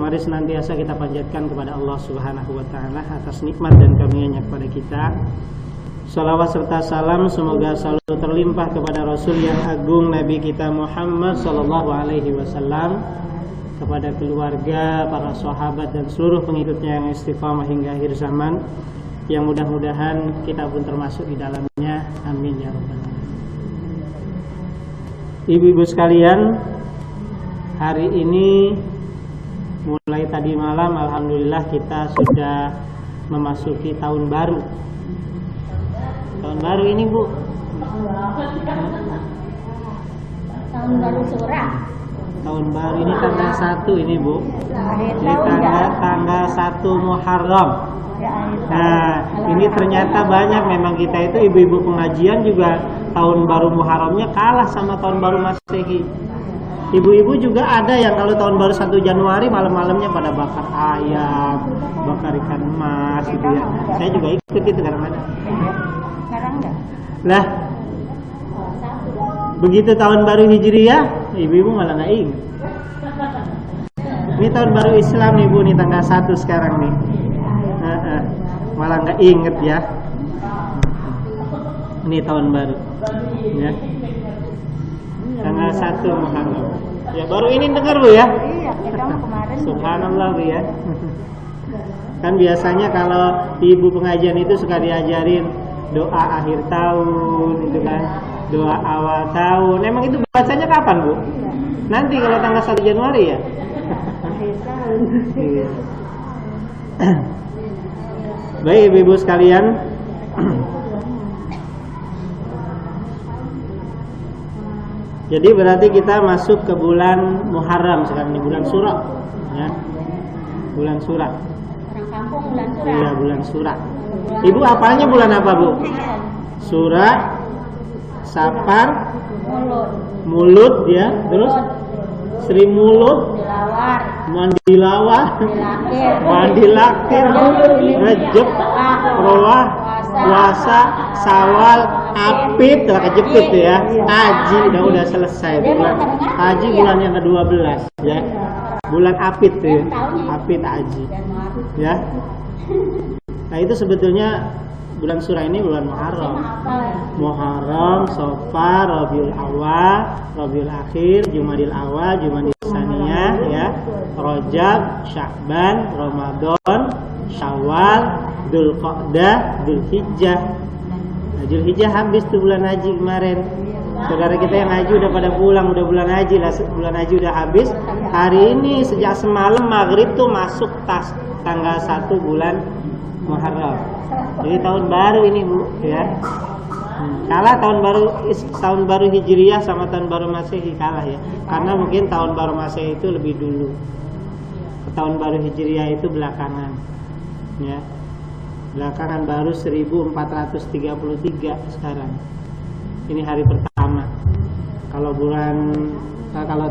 Mari senantiasa kita panjatkan kepada Allah Subhanahu wa taala atas nikmat dan karunia-Nya kepada kita. Salawat serta salam semoga selalu terlimpah kepada Rasul yang agung Nabi kita Muhammad sallallahu alaihi wasallam, kepada keluarga, para sahabat dan seluruh pengikutnya yang istiqamah hingga akhir zaman, yang mudah-mudahan kita pun termasuk di dalamnya. Amin ya rabbal alamin. Ibu-ibu sekalian, hari ini mulai tadi malam alhamdulillah kita sudah memasuki tahun baru. Tahun baru ini, Bu. Tahun baru surah. Tahun baru ini tanggal 1 ini, Bu. Ini tanggal 1 Muharram. Nah, ini ternyata banyak memang kita itu ibu-ibu pengajian juga tahun baru Muharramnya kalah sama tahun baru Masehi. Ibu-ibu juga ada yang kalau tahun baru 1 Januari malam-malamnya pada bakar ayam, bakar ikan emas gitu ya. Saya juga ikut itu kadang-kadang. Sekarang enggak? Lah, begitu tahun baru Hijriyah, ibu-ibu malah nggak ingat. Ini tahun baru Islam nih, Bu, nih tanggal 1 sekarang nih. Malah nggak inget ya. Ini tahun baru ya, tanggal 1 Muharram. Ya baru ini dengar, Bu ya. Iya, kita kemarin. Subhanallah, Bu ya. Kan biasanya kalau ibu pengajian itu suka diajarin doa akhir tahun itu kan, doa awal tahun. Emang itu bacanya kapan, Bu? Nanti kalau tanggal 1 Januari ya. Akhir tahun. Iya. Baik ibu-ibu sekalian, jadi berarti kita masuk ke bulan Muharram sekarang, ini bulan Syura ya. Bulan Syura. Orang kampung bulan surah. Iya, bulan Syura. Ibu apalnya bulan apa, Bu? Syura, Safar, Mulut ya, terus Sri Mulut, Dilawar, Mandilawah, Mandilakir, Rejeb, Roah, Puasa, Sawal, Apit, telah kejepit ya. Haji, udah selesai. Bulan Haji bulan yang ke-12 ya. Bulan Apit tuh ya. Apit Haji. Ya. Nah, itu sebetulnya bulan Syura ini bulan Muharram. Muharram, Safar, Rabiul Awal, Rabiul Akhir, Jumadil Awal, Jumadil Tsaniyah ya. Rajab, Sya'ban, Ramadan, Syawal, Dzulqa'dah, Dzulhijjah. Nah, Dzulhijjah habis tuh bulan haji kemarin. Saudara kita yang haji udah pada pulang, udah bulan haji lah, bulan haji udah habis. Hari ini sejak semalam maghrib tuh masuk tanggal 1 bulan Muharram. Jadi tahun baru ini, Bu ya. Kalah tahun baru Hijriyah sama tahun baru Masehi kalah ya. Karena mungkin tahun baru Masehi itu lebih dulu. Tahun baru Hijriyah itu belakangan. Ya. Belakangan baru 1433 sekarang. Ini hari pertama. Kalau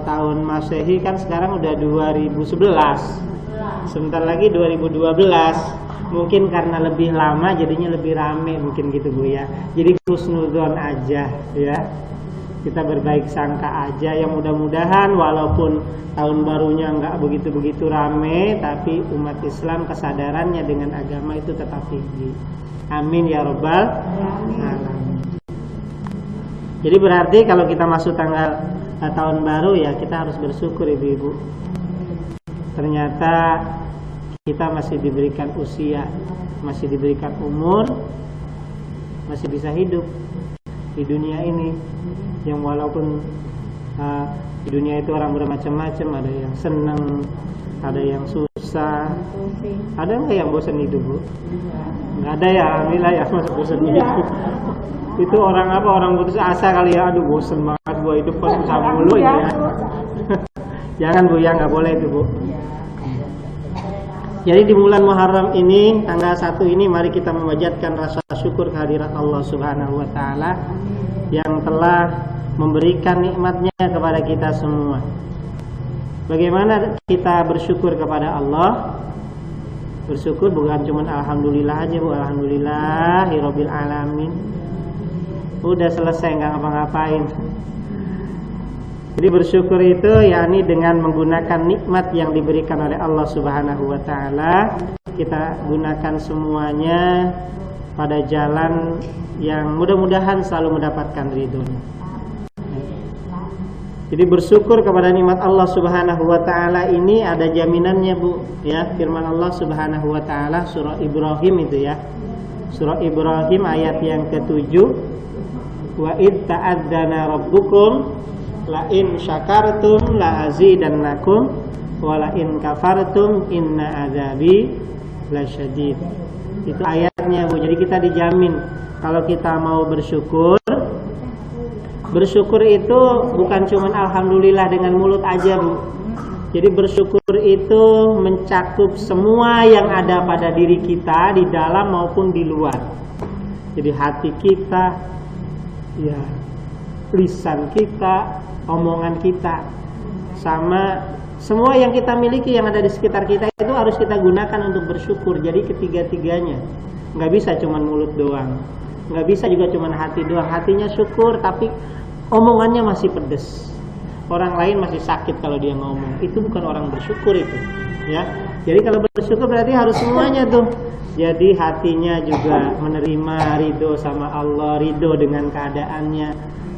tahun Masehi kan sekarang udah 2011. Sebentar lagi 2012. Mungkin karena lebih lama jadinya lebih rame mungkin gitu, Bu ya. Jadi husnudzon aja ya. Kita berbaik sangka aja, yang mudah-mudahan walaupun tahun barunya nggak begitu-begitu rame, tapi umat Islam kesadarannya dengan agama itu tetap tinggi. Amin ya rabbal alamin. Jadi berarti kalau kita masuk tahun baru ya kita harus bersyukur, ibu-ibu. Ternyata kita masih diberikan usia, masih diberikan umur, masih bisa hidup di dunia ini. Yang walaupun di dunia itu orang bermacam-macam, ada yang senang, ada yang susah. Ada nggak yang bosan hidup, Bu? Nggak ada ya, alhamdulillah ya, masuk bosan hidup. Itu orang putus asa kali ya, aduh bosan banget gua hidup pas susah mulu ya. Jangan, Bu ya, nggak boleh itu, Bu. Jadi di bulan Muharram ini tanggal 1 ini mari kita memanjatkan rasa syukur kehadirat Allah Subhanahu wa taala yang telah memberikan nikmatnya kepada kita semua. Bagaimana kita bersyukur kepada Allah? Bersyukur bukan cuma alhamdulillah aja, Bu. Alhamdulillahirabbil alamin. Udah selesai, nggak ngapa-ngapain. Jadi bersyukur itu yakni dengan menggunakan nikmat yang diberikan oleh Allah Subhanahu wa taala, kita gunakan semuanya pada jalan yang mudah-mudahan selalu mendapatkan ridhonya. Jadi bersyukur kepada nikmat Allah Subhanahu wa taala ini ada jaminannya, Bu, ya. Firman Allah Subhanahu wa taala surah Ibrahim itu ya. Surah Ibrahim ayat yang ke-7. Wa id ta'adzana rabbukum la in syakartum la azidannakum wa la in kafartum inna adzabi lasyadid. Itu ayatnya, Bu. Jadi kita dijamin kalau kita mau bersyukur. Bersyukur itu bukan cuma alhamdulillah dengan mulut aja, Bu. Jadi bersyukur itu mencakup semua yang ada pada diri kita, di dalam maupun di luar. Jadi hati kita, ya, lisan kita, omongan kita, sama semua yang kita miliki yang ada di sekitar kita itu harus kita gunakan untuk bersyukur. Jadi ketiga-tiganya, nggak bisa cuma mulut doang, nggak bisa juga cuma hati doang. Hatinya syukur tapi omongannya masih pedes, orang lain masih sakit kalau dia ngomong, itu bukan orang bersyukur itu, ya. Jadi kalau bersyukur berarti harus semuanya tuh. Jadi hatinya juga menerima ridho sama Allah, ridho dengan keadaannya.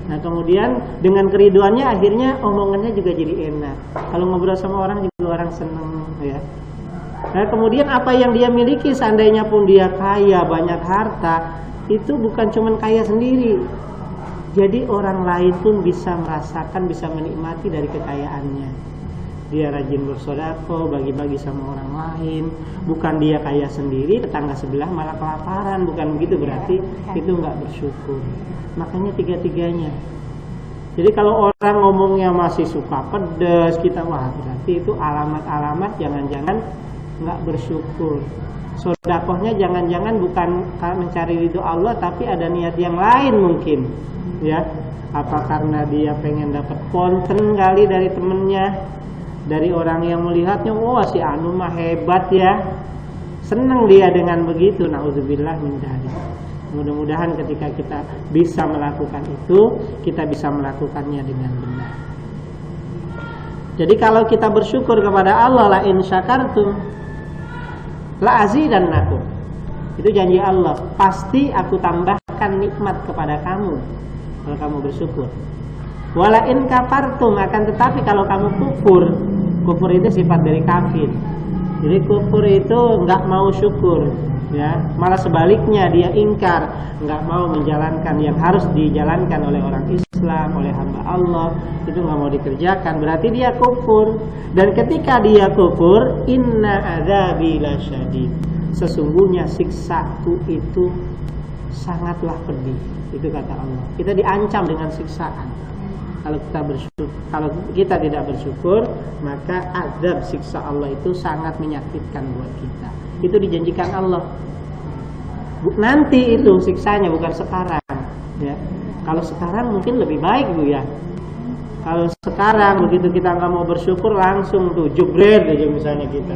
Nah kemudian dengan keriduannya akhirnya omongannya juga jadi enak. Kalau ngobrol sama orang juga orang seneng, ya. Nah kemudian apa yang dia miliki, seandainya pun dia kaya, banyak harta, itu bukan cuma kaya sendiri. Jadi orang lain pun bisa merasakan, bisa menikmati dari kekayaannya. Dia rajin bersedekah, bagi-bagi sama orang lain. Bukan dia kaya sendiri, tetangga sebelah malah kelaparan. Bukan begitu, berarti itu nggak bersyukur. Makanya tiga-tiganya. Jadi kalau orang ngomongnya masih suka pedas, kita wah berarti itu alamat-alamat jangan-jangan nggak bersyukur. Sedekahnya jangan-jangan bukan mencari ridho Allah, tapi ada niat yang lain mungkin. Ya, apa karena dia pengen dapat konten kali dari temennya, dari orang yang melihatnya, oh si Anu mah hebat ya, seneng dia dengan begitu. Nauzubillah min dzalik. Mudah-mudahan ketika kita bisa melakukan itu, kita bisa melakukannya dengan benar. Jadi kalau kita bersyukur kepada Allah, la in syakartum la azidannakum, itu janji Allah, pasti aku tambahkan nikmat kepada kamu kalau kamu bersyukur. Wala in kafartum, akan tetapi kalau kamu kufur, kufur itu sifat dari kafir. Jadi kufur itu nggak mau syukur, ya, malah sebaliknya dia ingkar, nggak mau menjalankan yang harus dijalankan oleh orang Islam, oleh hamba Allah, itu nggak mau dikerjakan, berarti dia kufur. Dan ketika dia kufur, inna adzabi lasyadid, sesungguhnya siksaku itu sangatlah pedih. Itu kata Allah. Kita diancam dengan siksaan. Kalau kita tidak bersyukur, maka azab siksa Allah itu sangat menyakitkan buat kita. Itu dijanjikan Allah. Nanti itu siksanya, bukan sekarang. Ya. Kalau sekarang mungkin lebih baik, Bu, ya. Kalau sekarang begitu kita nggak mau bersyukur, langsung tuh jebret aja misalnya kita.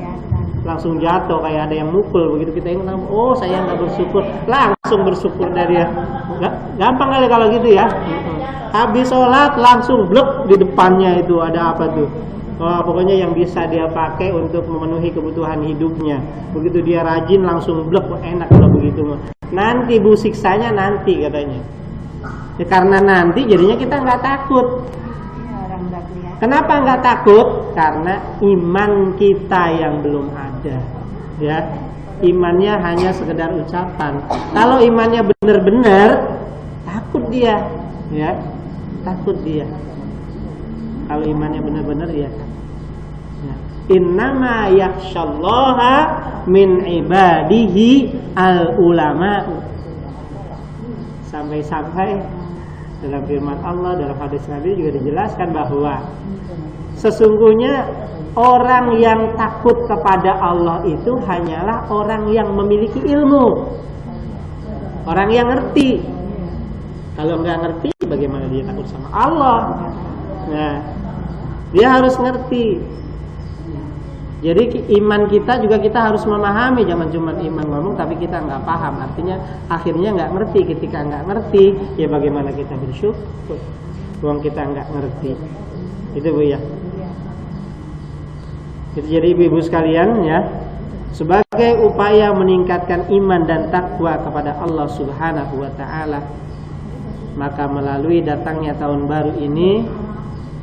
Langsung jatuh kayak ada yang mukul, begitu kita ingat, oh saya nggak bersyukur, langsung bersyukur dari dia. Gampang kali kalau gitu ya. Habis sholat langsung blok di depannya itu ada apa tuh? Oh, pokoknya yang bisa dia pakai untuk memenuhi kebutuhan hidupnya. Begitu dia rajin langsung blok, enak kalau begitu. Nanti Bu siksanya nanti katanya. Ya, karena nanti jadinya kita nggak takut. Kenapa nggak takut? Karena iman kita yang belum ada, ya. Imannya hanya sekedar ucapan. Kalau imannya benar-benar, takut dia, ya, takut dia. Kalau imannya benar-benar, ya. Innama yakhsyallaha min ibadihi al ulama. Sampai-sampai dalam firman Allah, dalam hadis Nabi juga dijelaskan bahwa sesungguhnya orang yang takut kepada Allah itu hanyalah orang yang memiliki ilmu, orang yang ngerti. Kalau nggak ngerti, bagaimana dia takut sama Allah? Nah, dia harus ngerti. Jadi iman kita juga kita harus memahami, jangan cuma iman ngomong tapi kita nggak paham. Artinya akhirnya nggak ngerti. Ketika nggak ngerti, ya bagaimana kita bersyukur? Uang kita nggak ngerti. Itu Bu ya. Itu jadi ibu-ibu sekalian ya, sebagai upaya meningkatkan iman dan takwa kepada Allah Subhanahu wa taala, maka melalui datangnya tahun baru ini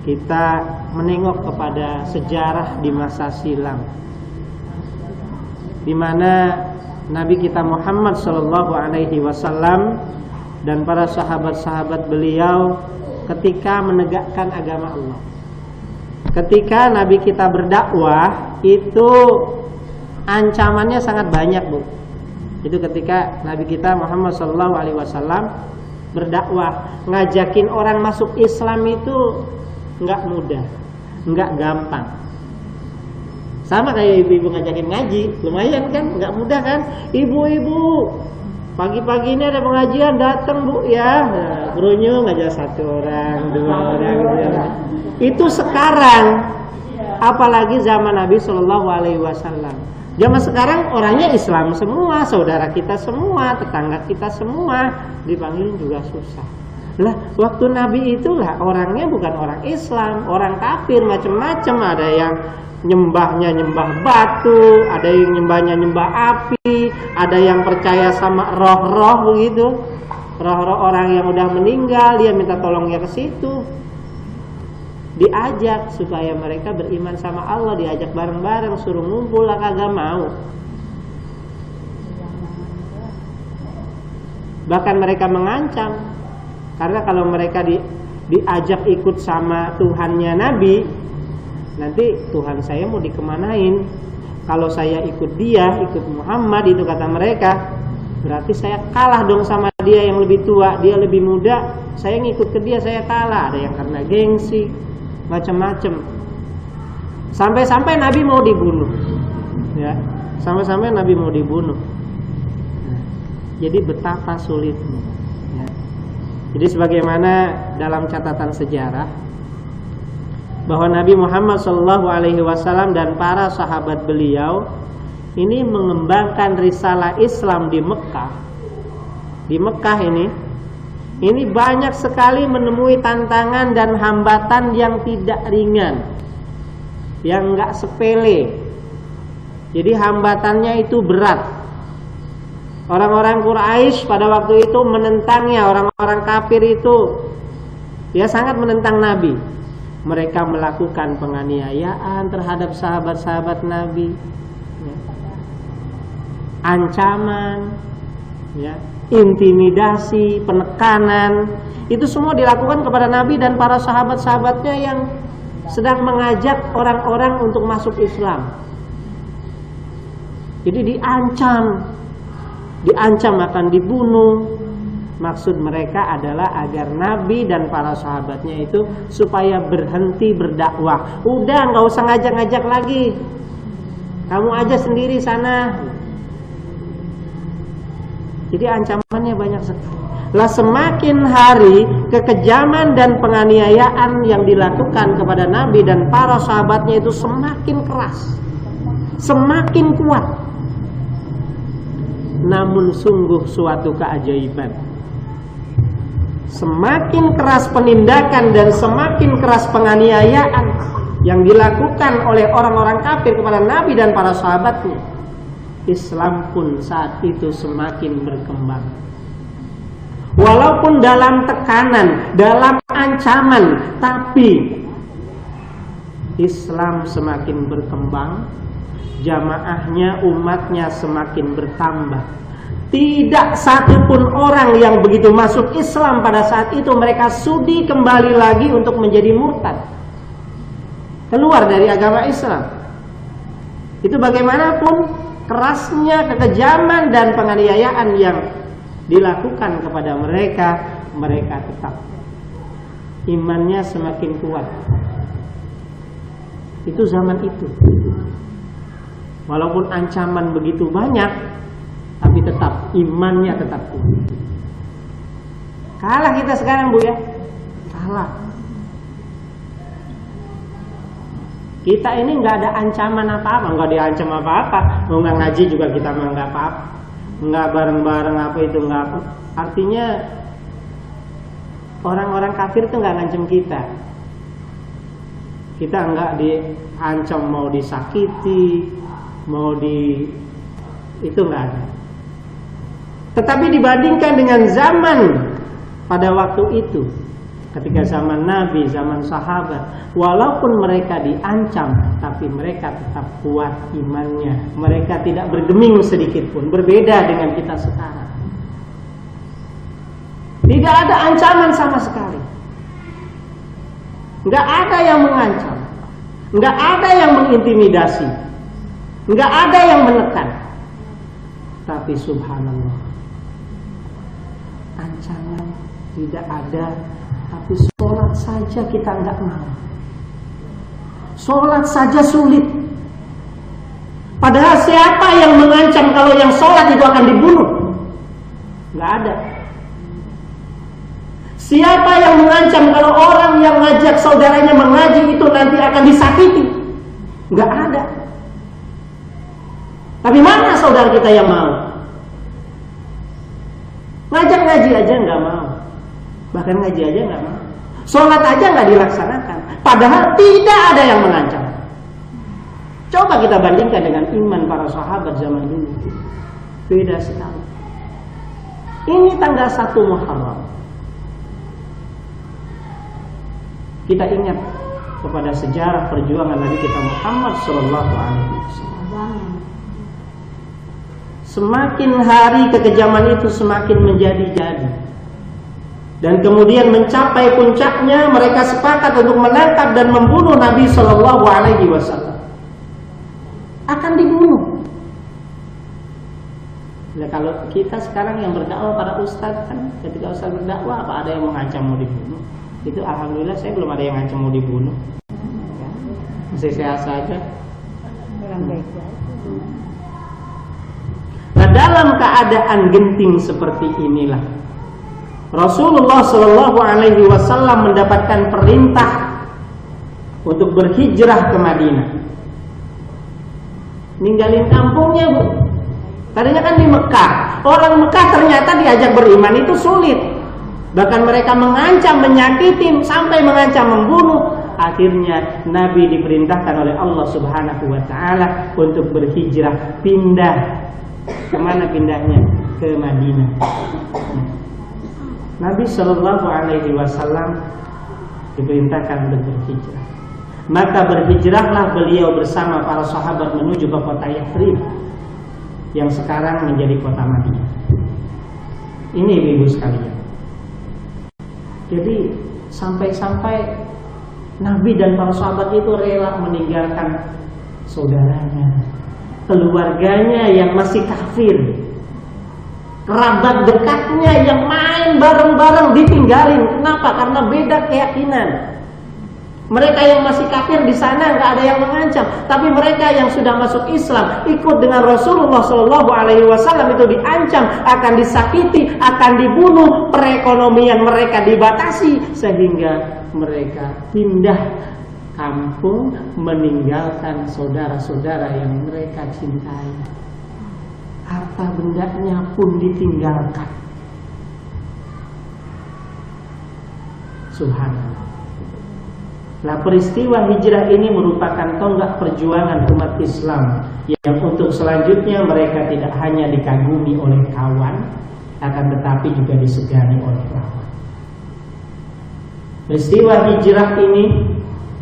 kita menengok kepada sejarah di masa silam, di mana Nabi kita Muhammad sallallahu alaihi wasallam dan para sahabat-sahabat beliau ketika menegakkan agama Allah. Ketika Nabi kita berdakwah itu ancamannya sangat banyak, Bu. Itu ketika Nabi kita Muhammad sallallahu alaihi wasallam berdakwah, ngajakin orang masuk Islam itu nggak mudah, nggak gampang. Sama kayak ibu-ibu ngajakin ngaji, lumayan kan, nggak mudah kan? Ibu-ibu, pagi-pagi ini ada pengajian, datang Bu ya. Berunyu ngajak satu orang, dua orang gitu ya. Itu sekarang, apalagi zaman Nabi Shallallahu Alaihi Wasallam. Zaman sekarang orangnya Islam semua, saudara kita semua, tetangga kita semua, dipanggil juga susah. Lah, waktu Nabi itulah orangnya bukan orang Islam, orang kafir macam-macam. Ada yang nyembahnya nyembah batu, ada yang nyembahnya nyembah api, ada yang percaya sama roh-roh begitu, roh-roh orang yang udah meninggal, dia minta tolongnya ke situ. Diajak supaya mereka beriman sama Allah, diajak bareng-bareng, suruh ngumpul lah kagak mau. Bahkan mereka mengancam, karena kalau mereka diajak ikut sama Tuhannya Nabi, nanti Tuhan saya mau dikemanain. Kalau saya ikut dia, ikut Muhammad, itu kata mereka, berarti saya kalah dong sama dia yang lebih tua, dia lebih muda, saya ngikut ke dia, saya kalah. Ada yang karena gengsi, macam-macam. Sampai-sampai Nabi mau dibunuh, ya. Sampai-sampai Nabi mau dibunuh. Jadi betapa sulitnya, ya. Jadi sebagaimana dalam catatan sejarah bahwa Nabi Muhammad SAW dan para sahabat beliau ini mengembangkan risalah Islam di Mekah. Di Mekah ini banyak sekali menemui tantangan dan hambatan yang tidak ringan, yang enggak sepele. Jadi hambatannya itu berat. Orang-orang Quraisy pada waktu itu menentangnya, orang-orang kafir itu ya sangat menentang Nabi. Mereka melakukan penganiayaan terhadap sahabat-sahabat Nabi, ya. Ancaman, ya, intimidasi, penekanan, itu semua dilakukan kepada Nabi dan para sahabat-sahabatnya yang sedang mengajak orang-orang untuk masuk Islam. Jadi diancam akan dibunuh. Maksud mereka adalah agar Nabi dan para sahabatnya itu supaya berhenti berdakwah. Udah, nggak usah ngajak-ngajak lagi, kamu aja sendiri sana. Jadi ancamannya banyak sekali. Lah semakin hari kekejaman dan penganiayaan yang dilakukan kepada Nabi dan para sahabatnya itu semakin keras, semakin kuat. Namun sungguh suatu keajaiban. Semakin keras penindakan dan semakin keras penganiayaan yang dilakukan oleh orang-orang kafir kepada Nabi dan para sahabatnya, Islam pun saat itu semakin berkembang. Walaupun dalam tekanan, dalam ancaman, tapi Islam semakin berkembang, jamaahnya, umatnya semakin bertambah. Tidak satupun orang yang begitu masuk Islam pada saat itu mereka sudi kembali lagi untuk menjadi murtad, keluar dari agama Islam. Itu bagaimanapun kerasnya kekejaman dan penganiayaan yang dilakukan kepada mereka, mereka tetap imannya semakin kuat. Itu zaman itu. Walaupun ancaman begitu banyak, tapi tetap imannya tetap kuat. Kalah kita sekarang, Bu ya. Kalah. Kita ini nggak ada ancaman apa-apa, nggak diancam apa-apa. Mau nggak ngaji juga kita mah nggak apa-apa. Nggak bareng-bareng apa itu nggak apa. Artinya orang-orang kafir tuh nggak ngancam kita. Kita enggak diancam mau disakiti, mau itu enggak ada. Tetapi dibandingkan dengan zaman pada waktu itu, ketika zaman Nabi, zaman sahabat, walaupun mereka diancam, tapi mereka tetap kuat imannya. Mereka tidak bergeming sedikit pun. Berbeda dengan kita sekarang. Tidak ada ancaman sama sekali. Nggak ada yang mengancam, nggak ada yang mengintimidasi, nggak ada yang menekan. Tapi subhanallah, ancaman tidak ada, tapi sholat saja kita nggak mau. Sholat saja sulit. Padahal siapa yang mengancam kalau yang sholat itu akan dibunuh? Nggak ada. Siapa yang mengancam kalau orang yang ngajak saudaranya mengaji itu nanti akan disakiti? Nggak ada. Tapi mana saudara kita yang mau? Ngajak ngaji aja nggak mau. Bahkan ngaji aja nggak mau. Sholat aja nggak dilaksanakan. Padahal tidak ada yang mengancam. Coba kita bandingkan dengan iman para sahabat zaman dulu. Beda sekali. Ini tanggal 1 Muharram. Kita ingat kepada sejarah perjuangan Nabi kita Muhammad Sallallahu Alaihi Wasallam. Semakin hari kekejaman itu semakin menjadi-jadi, dan kemudian mencapai puncaknya mereka sepakat untuk menangkap dan membunuh Nabi Sallallahu Alaihi Wasallam. Akan dibunuh. Nah, kalau kita sekarang yang berdakwah, para ustadz kan, ketika ustadz berdakwah apa ada yang mengancam mau dibunuh? Itu alhamdulillah saya belum ada yang ngancam mau dibunuh. Masih sehat saja. Nah, dalam keadaan genting seperti inilah Rasulullah Shallallahu Alaihi Wasallam mendapatkan perintah untuk berhijrah ke Madinah. Ninggalin kampungnya, Bu. Tadinya kan di Mekah. Orang Mekah ternyata diajak beriman itu sulit. Bahkan mereka mengancam, menyakiti, sampai mengancam membunuh. Akhirnya Nabi diperintahkan oleh Allah Subhanahu wa Ta'ala untuk berhijrah, pindah. Kemana pindahnya? Ke Madinah. Nabi Shallallahu Alaihi Wasallam diperintahkan untuk berhijrah. Maka berhijrahlah beliau bersama para sahabat menuju ke kota Yathrib yang sekarang menjadi kota Madinah. Ini ibu sekalian. Jadi sampai-sampai Nabi dan para sahabat itu rela meninggalkan saudaranya, keluarganya yang masih kafir, kerabat dekatnya yang main bareng-bareng ditinggalin. Kenapa? Karena beda keyakinan. Mereka yang masih kafir di sana nggak ada yang mengancam, tapi mereka yang sudah masuk Islam ikut dengan Rasulullah Shallallahu Alaihi Wasallam itu diancam, akan disakiti, akan dibunuh, perekonomian mereka dibatasi, sehingga mereka pindah kampung meninggalkan saudara-saudara yang mereka cintai. Harta bendanya pun ditinggalkan. Subhanallah. Nah, peristiwa hijrah ini merupakan tonggak perjuangan umat Islam yang untuk selanjutnya mereka tidak hanya dikagumi oleh kawan, akan tetapi juga disegani oleh lawan. Peristiwa hijrah ini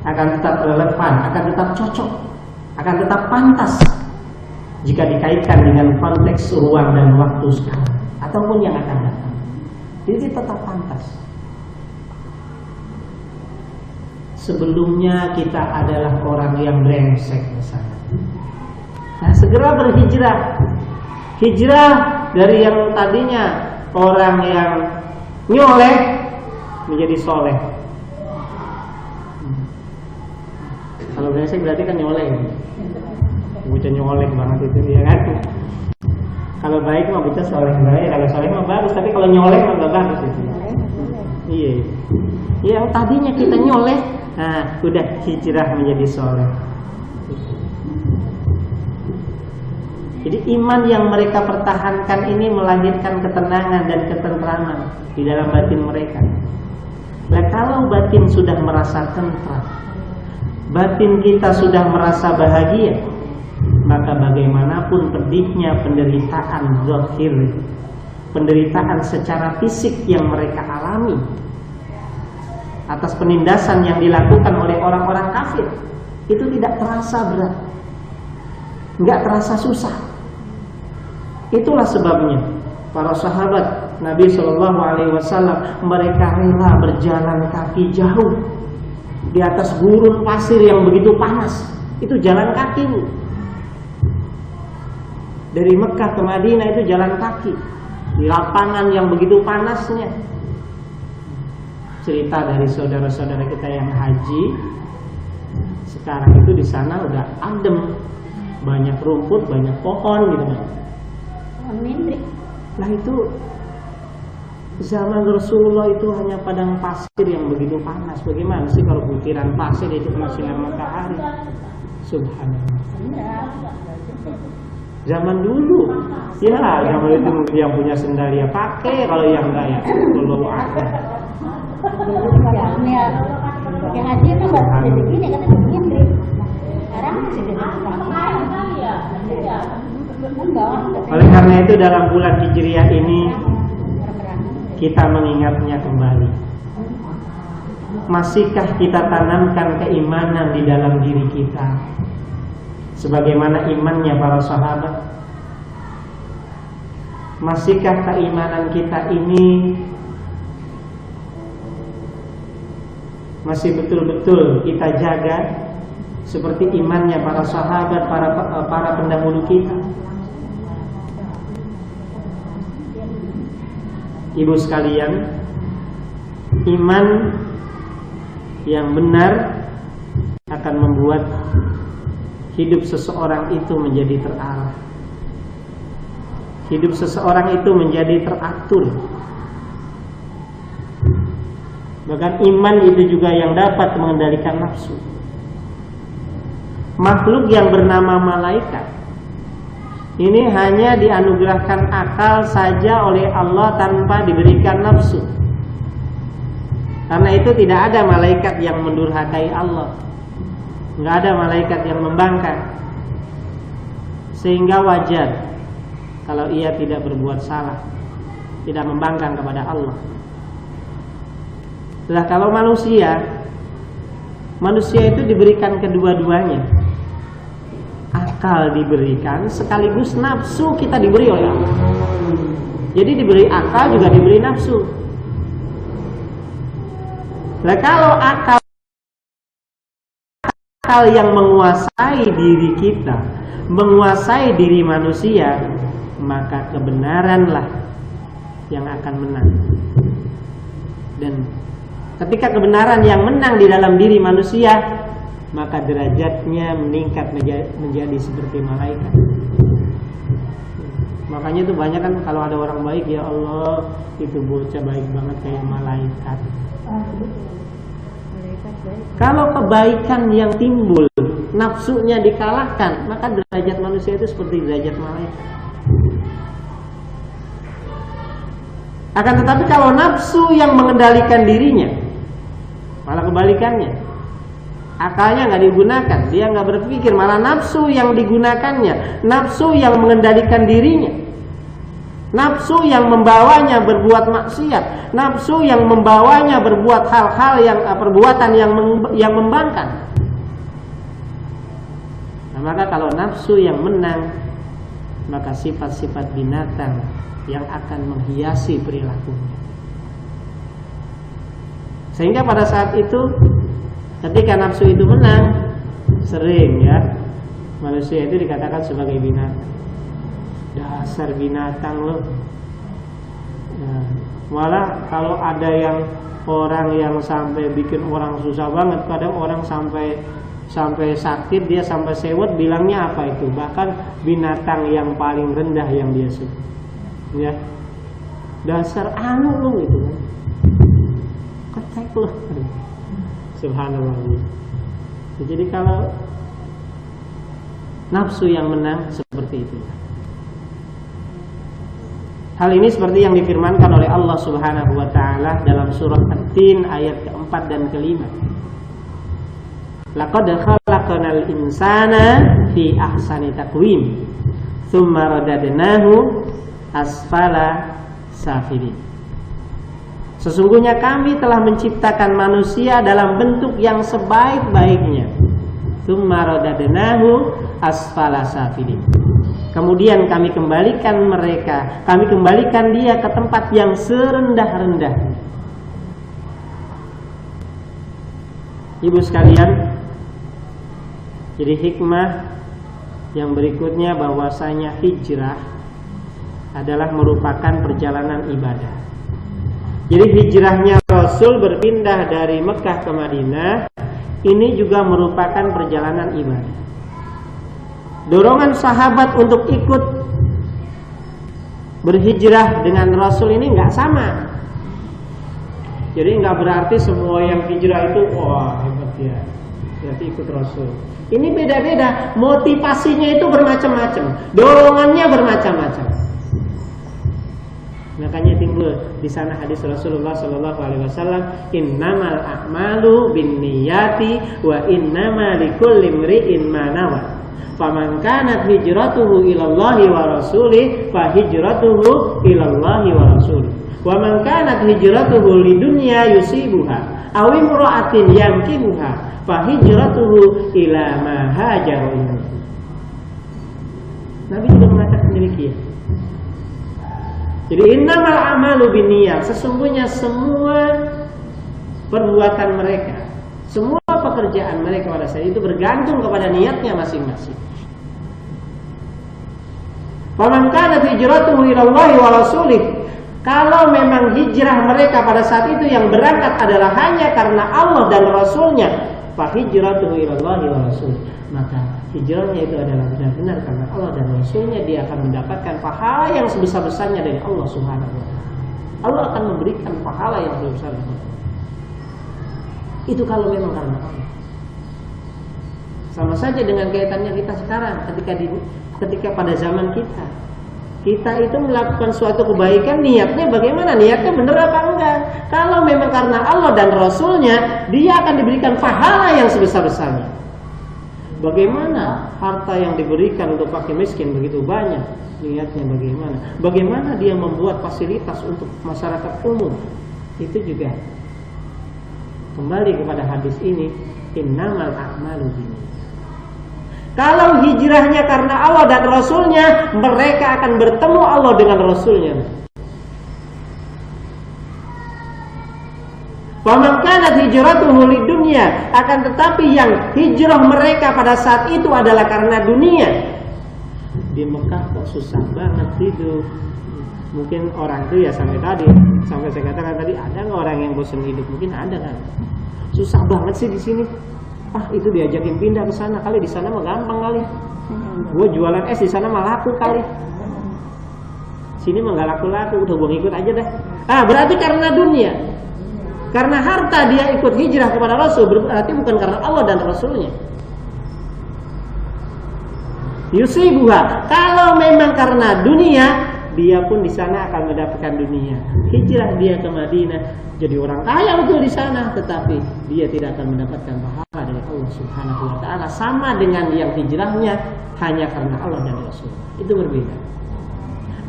akan tetap relevan, akan tetap cocok, akan tetap pantas jika dikaitkan dengan konteks ruang dan waktu sekarang ataupun yang akan datang. Jadi tetap pantas. Sebelumnya kita adalah orang yang brengsek misalnya. Nah, segera berhijrah. Hijrah dari yang tadinya orang yang nyoleh menjadi soleh. Kalau brengsek berarti kan nyoleh. Bocah nyoleh banget itu ya kan. Kalau baik mah bocah soleh baik, kalau soleh mah bagus, tapi kalau nyoleh mah enggak bagus itu. Iya. Yang tadinya kita nyoleh, nah udah hijrah menjadi soleh. Jadi iman yang mereka pertahankan ini melahirkan ketenangan dan ketentraman di dalam batin mereka. Nah, kalau batin sudah merasa tentram, batin kita sudah merasa bahagia, maka bagaimanapun pedihnya penderitaan zahir, penderitaan secara fisik yang mereka alami atas penindasan yang dilakukan oleh orang-orang kafir, itu tidak terasa berat, nggak terasa susah. Itulah sebabnya para sahabat Nabi Shallallahu Alaihi Wasallam mereka rela berjalan kaki jauh di atas gurun pasir yang begitu panas. Itu jalan kaki. Dari Mekah ke Madinah itu jalan kaki di lapangan yang begitu panasnya. Cerita dari saudara-saudara kita yang haji, sekarang itu di sana udah adem, banyak rumput, banyak pohon gitu kan. Lah itu zaman Rasulullah itu hanya padang pasir yang begitu panas. Bagaimana sih kalau butiran pasir itu kena sinar matahari? Subhanallah. Zaman dulu, ya zaman itu yang punya sendal ya pakai, kalau yang enggak ya kalau ada. Yang haji itu nggak bisa begini, kata begini. Sekarang masih jadi Oleh karena itu dalam bulan Hijriah ini kita mengingatnya kembali. Masihkah kita tanamkan keimanan di dalam diri kita sebagaimana imannya para sahabat? Masihkah keimanan kita ini masih betul-betul kita jaga seperti imannya para sahabat, para pendahulu kita? Ibu sekalian, iman yang benar akan membuat hidup seseorang itu menjadi terarah. Hidup seseorang itu menjadi teratur. Bahkan iman itu juga yang dapat mengendalikan nafsu. Makhluk yang bernama malaikat ini hanya dianugerahkan akal saja oleh Allah tanpa diberikan nafsu. Karena itu tidak ada malaikat yang mendurhakai Allah, nggak ada malaikat yang membangkang. Sehingga wajar kalau ia tidak berbuat salah, tidak membangkang kepada Allah. Nah, kalau manusia itu diberikan kedua-duanya. Akal diberikan sekaligus nafsu kita diberi oleh Allah. Jadi diberi akal juga diberi nafsu. Nah, kalau akal yang menguasai diri kita, menguasai diri manusia, maka kebenaranlah yang akan menang. Dan ketika kebenaran yang menang di dalam diri manusia, maka derajatnya meningkat menjadi seperti malaikat. Makanya itu banyak kan kalau ada orang baik, ya Allah itu bocah baik banget kayak malaikat. Kalau kebaikan yang timbul nafsunya dikalahkan, maka derajat manusia itu seperti derajat malaikat. Akan tetapi kalau nafsu yang mengendalikan dirinya, malah kebalikannya. Akalnya nggak digunakan, dia nggak berpikir, malah nafsu yang digunakannya, nafsu yang mengendalikan dirinya, nafsu yang membawanya berbuat maksiat, nafsu yang membawanya berbuat hal-hal yang perbuatan yang membangkang. Nah, maka kalau nafsu yang menang, maka sifat-sifat binatang yang akan menghiasi perilakunya. Sehingga pada saat itu, ketika nafsu itu menang, sering ya manusia itu dikatakan sebagai binatang. Dasar binatang loh. Nah, malah kalau ada yang orang yang sampai bikin orang susah banget, kadang orang sampai sakit, dia sampai sewot, bilangnya apa itu? Bahkan binatang yang paling rendah yang dia suka. Ya, dasar anu loh itu. Ketek loh. Subhanallah. Jadi kalau nafsu yang menang seperti itu. Hal ini seperti yang difirmankan oleh Allah Subhanahu wa taala dalam surah At-Tin ayat keempat dan kelima. Laqad khalaqnal insana fi ahsani taqwim tsumma radadnahu asfala safilin. Sesungguhnya kami telah menciptakan manusia dalam bentuk yang sebaik-baiknya. Tsumma radadnahu asfala safilin. Kemudian kami kembalikan dia ke tempat yang serendah-rendah. Ibu sekalian, jadi hikmah yang berikutnya bahwasanya hijrah adalah merupakan perjalanan ibadah. Jadi hijrahnya Rasul berpindah dari Mekah ke Madinah ini juga merupakan perjalanan ibadah. Dorongan sahabat untuk ikut berhijrah dengan Rasul ini nggak sama. Jadi nggak berarti semua yang hijrah itu wah hebat ya, berarti ikut Rasul. Ini beda-beda, motivasinya itu bermacam-macam, dorongannya bermacam-macam. Makanya timbul di sana hadis Rasulullah SAW, innamal a'malu binniyati wa innama likulli imri'in ma nawa. Faman kanat hijratuhu ilallahi wa rasulih fa hijratuhu ilallahi wa rasulih. Wa man kanat hijratuhu lidunya yusibuha aw imra'atin yankihuha fa hijratuhu ila ma hajara ilaihi. Nabi juga mengatakan demikian. Jadi innamal a'malu binniyat, sesungguhnya semua perbuatan mereka, semua pekerjaan mereka pada saat itu bergantung kepada niatnya masing-masing. Faman kanat hijratuhu ilallahi wa rasulih, kalau memang hijrah mereka pada saat itu yang berangkat adalah hanya karena Allah dan Rasulnya, fa hijratuhu ilallahi wa rasulih, maka hijrahnya itu adalah benar-benar karena Allah dan Rasulnya. Dia akan mendapatkan pahala yang sebesar-besarnya dari Allah Subhanahu wa ta'ala. Allah akan memberikan pahala yang sebesar-besarnya. Itu kalau memang karena Allah. Sama saja dengan kaitannya kita sekarang ketika pada zaman kita itu melakukan suatu kebaikan, niatnya bagaimana? Niatnya benar apa enggak? Kalau memang karena Allah dan Rasulnya, dia akan diberikan pahala yang sebesar-besarnya. Bagaimana harta yang diberikan untuk fakir miskin begitu banyak, niatnya bagaimana? Bagaimana dia membuat fasilitas untuk masyarakat umum? Itu juga kembali kepada hadis ini, innamal a'malu binniyat. Kalau hijrahnya karena Allah dan Rasulnya, mereka akan bertemu Allah dengan Rasulnya. Faman kanat hijratuhu lidunya, akan tetapi yang hijrah mereka pada saat itu adalah karena dunia. Di Mekah kok susah banget hidup. Mungkin orang itu ya sampai saya katakan tadi, ada nggak orang yang bosan hidup? Mungkin ada kan. Susah banget sih di sini. Itu diajakin pindah ke sana, kali di sana mah gampang kali. Gue jualan es di sana mah laku kali. Sini mah nggak laku-laku, udah gue ngikut aja deh. Berarti karena dunia, karena harta dia ikut hijrah kepada Rasul, berarti bukan karena Allah dan Rasulnya. Yusibuha, kalau memang karena dunia, dia pun di sana akan mendapatkan dunia. Hijrah dia ke Madinah, jadi orang kaya betul di sana, tetapi dia tidak akan mendapatkan pahala dari Allah Subhanahu wa ta'ala, sama dengan yang hijrahnya hanya karena Allah dan Rasul. Itu berbeda.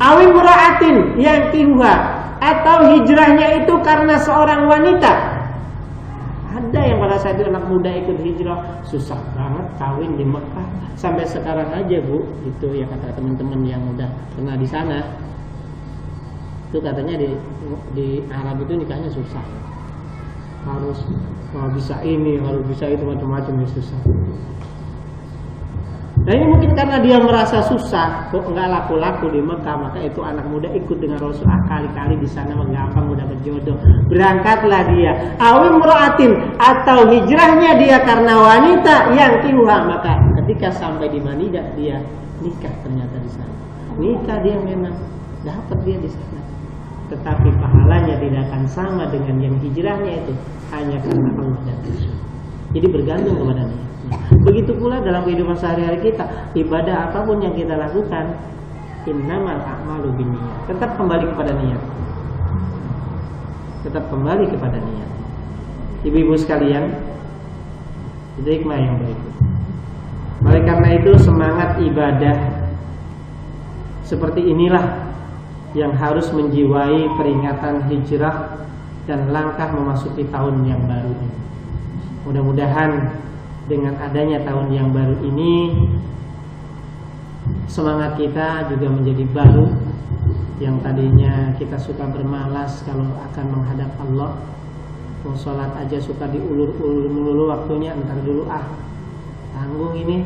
Awim mura'atin yang kihuha, atau hijrahnya itu karena seorang wanita. Ada yang pada saat itu anak muda ikut hijrah, susah banget kawin di Mekah. Sampai sekarang aja Bu, itu ya kata teman-teman yang udah pernah di sana, itu katanya di Arab itu nikahnya susah. Harus bisa ini, harus bisa itu, macam-macam ya susah. Nah ini mungkin karena dia merasa susah, kok nggak laku-laku di Mekah, maka itu anak muda ikut dengan Rasul. Kali-kali di sana menggampang udah berjodoh, berangkatlah dia. Awim mura'atin, atau hijrahnya dia karena wanita yang kihuha, maka ketika sampai di Madinah dia nikah ternyata di sana. Nikah dia memang dapat dia di sana, tetapi pahalanya tidak akan sama dengan yang hijrahnya itu hanya karena Allah dan Rasul. Jadi bergantung kepada niat. Begitu pula dalam kehidupan sehari-hari kita, ibadah apapun yang kita lakukan, innamal a'malu binniyat, tetap kembali kepada niat. Tetap kembali kepada niat. Ibu-ibu sekalian, Itu hikmah yang berikut. Oleh karena itu semangat ibadah seperti inilah yang harus menjiwai peringatan hijrah dan langkah memasuki tahun yang baru ini. Mudah-mudahan dengan adanya tahun yang baru ini semangat kita juga menjadi baru. Yang tadinya kita suka bermalas kalau akan menghadap Allah, mau sholat aja suka diulur-ulur dulu waktunya, entar dulu tanggung ini.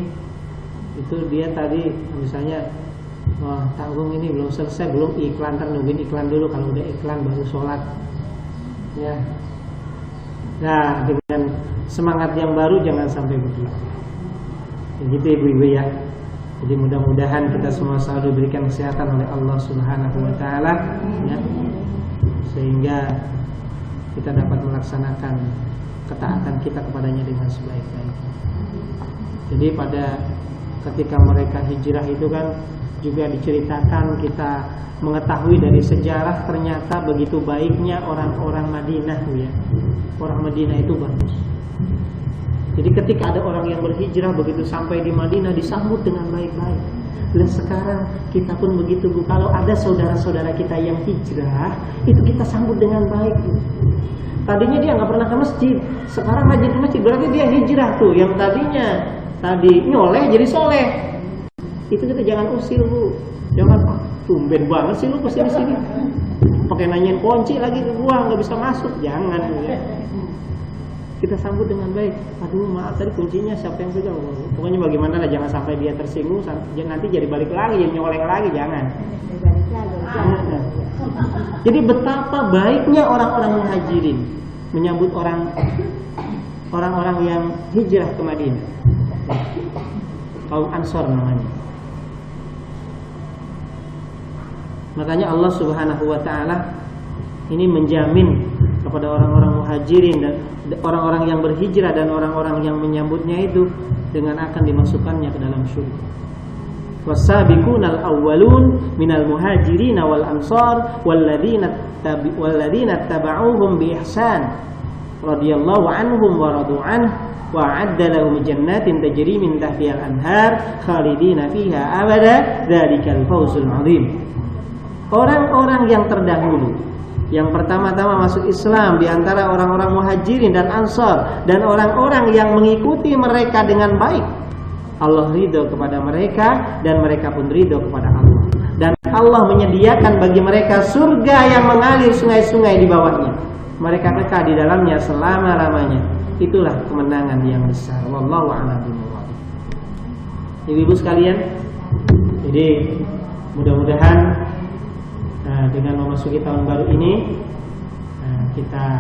Itu dia tadi misalnya tanggung ini belum selesai, belum iklan, ntar nungguin iklan dulu, kalau udah iklan baru sholat ya. Nah, dengan semangat yang baru jangan sampai begitu. Begitu ibu-ibu ya. Jadi mudah-mudahan kita semua selalu diberikan kesehatan oleh Allah Subhanahu wa taala ya, sehingga kita dapat melaksanakan ketaatan kita kepadanya dengan sebaik-baiknya. Jadi pada ketika mereka hijrah itu kan juga diceritakan, kita mengetahui dari sejarah ternyata begitu baiknya orang-orang Madinah ya. Orang Madinah itu bagus. Jadi ketika ada orang yang berhijrah begitu sampai di Madinah disambut dengan baik-baik. Dan sekarang kita pun begitu Bu. Kalau ada saudara-saudara kita yang hijrah, itu kita sambut dengan baik Bu. Tadinya dia nggak pernah ke masjid, sekarang rajin ke masjid, berarti dia hijrah tuh. Yang tadinya tadi nyoleh jadi soleh. Itu kita jangan usir Bu. Jangan tumben banget sih lu kesini sini. Pakai nanyain kunci lagi ke gua, nggak bisa masuk. Jangan ya. Kita sambut dengan baik. Aduh maaf tadi kuncinya siapa yang pegang? Pokoknya bagaimana lah, jangan sampai dia tersinggung, nanti jadi balik lagi, jadi nyoleng lagi, jangan. Jadi betapa baiknya orang-orang Muhajirin menyambut orang-orang yang hijrah ke Madinah. Kaum Ansor namanya. Makanya Allah Subhanahu wa taala ini menjamin kepada orang-orang Muhajirin dan orang-orang yang berhijrah dan orang-orang yang menyambutnya itu dengan akan dimasukkannya ke dalam syurga. Was-sabiqunal awwalun minal muhajirin wal ansar walladzina tabauhum bi ihsan radhiyallahu anhum wa radu anhu wa a'adda lahum jannatin tajri min tahtiha al-anhar khalidina fiha abada dzalikal fawzul 'adzim. Orang-orang yang terdahulu yang pertama-tama masuk Islam di antara orang-orang Muhajirin dan Ansar dan orang-orang yang mengikuti mereka dengan baik, Allah ridho kepada mereka dan mereka pun ridho kepada Allah. Dan Allah menyediakan bagi mereka surga yang mengalir sungai-sungai di bawahnya. Mereka kekal di dalamnya selama-lamanya. Itulah kemenangan yang besar. Wallahu a'lam bishawab. Ibu-ibu sekalian, jadi mudah-mudahan dengan memasuki tahun baru ini kita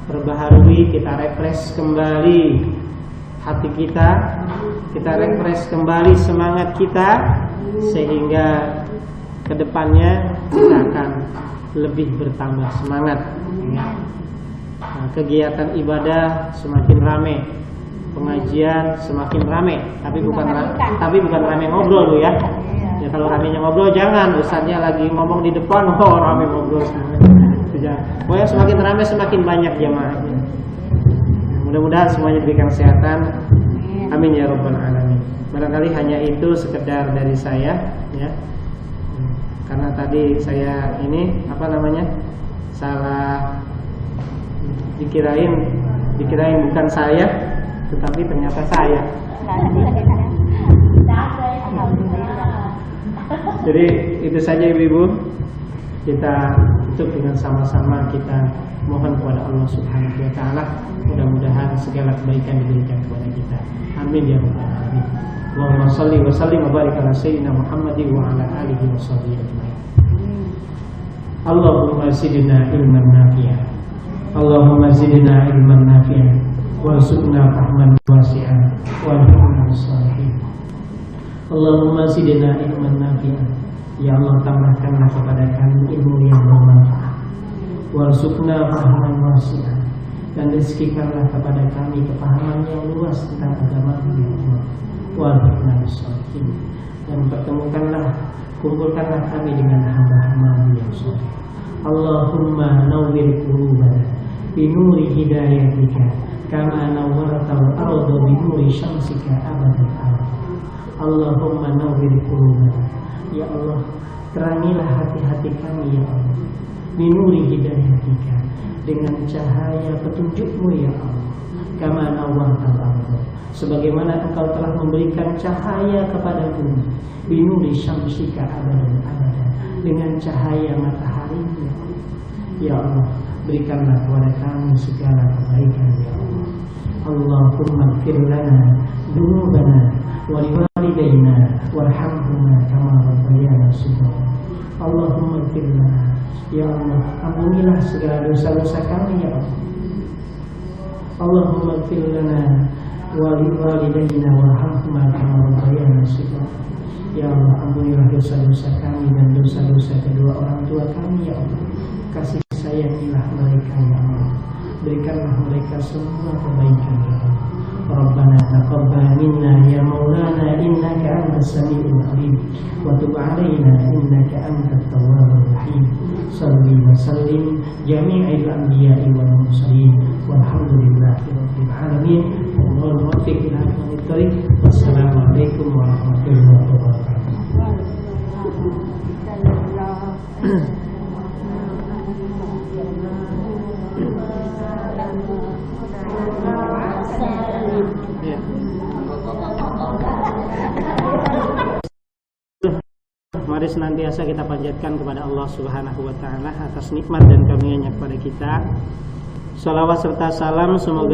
perbaharui, kita refresh kembali hati kita refresh kembali semangat kita, sehingga kedepannya kita akan lebih bertambah semangat. Kegiatan ibadah semakin ramai, pengajian semakin ramai, tapi bukan ramai ngobrol ya. Ya kalau ramenya ngobrol jangan, ustaznya lagi ngomong di depan, ramai ngobrol semua. Pokoknya semakin ramai semakin banyak jamaahnya. Mudah-mudahan semuanya diberikan kesehatan. Amin ya rabbal alamin. Barangkali hanya itu sekedar dari saya ya. Karena tadi saya salah dikirain bukan saya, tetapi ternyata saya. Jadi itu saja ibu-ibu, kita tutup dengan sama-sama kita mohon kepada Allah Subhanahu wa taala, mudah-mudahan segala kebaikan diberikan kepada kita. Amin ya rabbal alamin. Allahumma shalli wa sallim wa barik ala sayyidina Muhammadin wa ala alihi wa sahbihi ajmain. Allahumma zidna ilman nafi'an. Allahumma zidna ilman nafi'an warzuqna fahman wasi'an warhamna bis-shalihin. Allahumma zidna ilman nafi'an. Ya Allah, tambahkanlah kepada kami ilmu yang bermanfaat. Warzuqna fahman wasi'an, dan rezekikanlah kepada kami kepahaman yang luas tentang agama ya Allah. Warhamna bis-shalihin, dan kumpulkanlah kami dengan hamba-hamba yang saleh. Allahumma nawwir qulubana bi nuri hidayatika kama nawwartal arda bi nuri syamsika abadan abad. Allahumma nawwir qulubana, ya Allah terangilah hati-hati kami ya Allah, bi nuri hidayatika, dengan cahaya petunjukmu ya Allah, kama nawwartal arda, sebagaimana engkau telah memberikan cahaya kepada bumi, bi nuri syamsika abadan abada, dengan cahaya matahari ya Allah. Ya Allah, berikanlah kepada kami segala kebaikan ya Allah. Allahumma ighfir lana dzunubana wa liwalidayna warhamhuma kama rabbayana shighara. Allahumma ighfir lana, ya Allah ampunilah segala dosa-dosa kami ya Allah. Allahumma ighfir lana wa liwalidayna warhamhuma kama rabbayana shighara. Ya Allah ampunilah dosa-dosa kami dan dosa-dosa kedua orang tua kami ya Allah. Kasih sayangilah mereka ya Allah, berikanlah mereka semua kebaikan ya Allah. Rabbana taqabbal minna ya maulana innaka antas samiul alim wa tub alaina innaka antat tawwabur rahim. Shalli wa sallim jami'il anbiya'i wal mursalin walhamdulillahi rabbil alamin. Wal muwaffiq ila aqwamit thoriq. Wassalamualaikum warahmatullahi wabarakatuh. Ya. Mari senantiasa kita panjatkan kepada Allah Subhanahu wa taala atas nikmat dan karunia-Nya kepada kita. Shalawat serta salam semoga